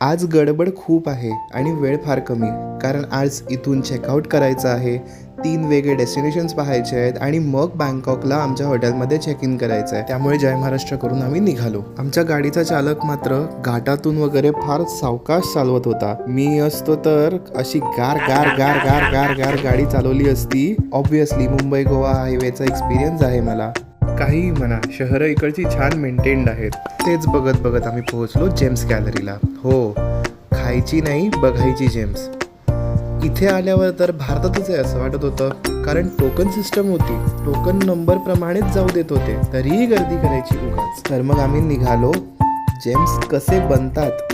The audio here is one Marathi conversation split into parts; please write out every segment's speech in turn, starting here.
आज गडबड खूप आहे आणि वेळ फार कमी, कारण आज इथून चेकआउट करायचं आहे. 3 वेगळे डेस्टिनेशन्स पाहायचे आहेत आणि मग बँकॉकला आमच्या हॉटेलमध्ये चेक इन करायचं आहे. त्यामुळे जय महाराष्ट्र करून आम्ही निघालो. आमच्या गाडीचा चालक मात्र घाटातून वगैरे फार सावकाश चालवत होता. मी असतो तर अशी गार गार गार गार गार गार गाडी चालवली असती. ऑब्व्हियसली मुंबई गोवा हायवेचा एक्सपिरियन्स आहे मला. काही म्हणा, शहरं इकडची छान मेंटेन्ड आहेत. तेच बघत बघत आम्ही पोहोचलो जेम्स गॅलरीला. हो, खायची नाही, बघायची जेम्स. इथे आल्यावर तर भारतातच आहे असं वाटत होतं, कारण टोकन सिस्टम होती. टोकन नंबर प्रमाणेच जाऊ देत होते, तरीही गर्दी करायची उगाच. तर मग आम्ही निघालो. जेम्स कसे बनतात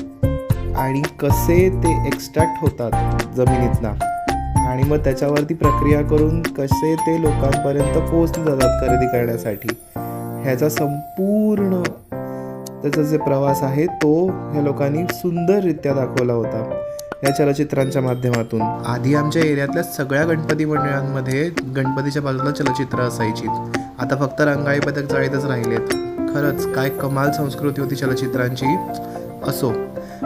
आणि कसे ते एक्स्ट्रॅक्ट होतात जमिनीतनं, आणि मग त्याच्यावरती प्रक्रिया करून कसे ते लोकांपर्यंत पोहोचले जातात खरेदी करण्यासाठी, ह्याचा संपूर्ण त्याचा जे प्रवास आहे तो ह्या लोकांनी सुंदररित्या दाखवला होता या चलचित्रांच्या माध्यमातून. आधी आमच्या एरियातल्या सगळ्या गणपती मंडळांमध्ये गणपतीच्या बाजूला चलचित्र असायची. आता फक्त रंगाळी पथक चाळीतच राहिलेत. खरंच काय कमाल संस्कृती होती चलचित्रांची. असो,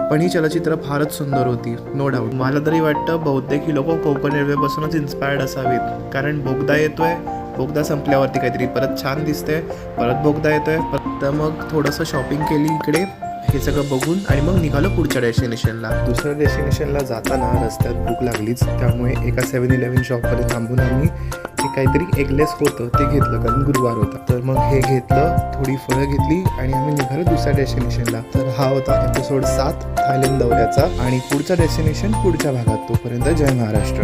पण ही चलचित्र फारच सुंदर होती, नो डाऊट. मला तरी वाटतं बहुतेक ही लोक कोकण रेल्वेपासूनच इन्स्पायर्ड असावीत, कारण बोगदा येतोय, बोगदा संपल्यावरती काहीतरी परत छान दिसतंय, परत बोगदा येतोय. तर मग थोडंसं शॉपिंग केली इकडे हे सगळं बघून, आणि मग निघालो पुढच्या डेस्टिनेशनला. दुसऱ्या डेस्टिनेशनला जाताना रस्त्यात भूक लागलीच, त्यामुळे एका 7-11 शॉपमध्ये थांबून आम्ही हे काहीतरी एगलेस होतं ते घेतलं, कारण गुरुवार होता. तर मग हे घेतलं, थोडी फळं घेतली आणि आम्ही निघालो दुसऱ्या डेस्टिनेशनला. तर हा होता एपिसोड 7 थायलंड दौऱ्याचा, आणि पुढचा डेस्टिनेशन पुढच्या भागात. तोपर्यंत जय महाराष्ट्र.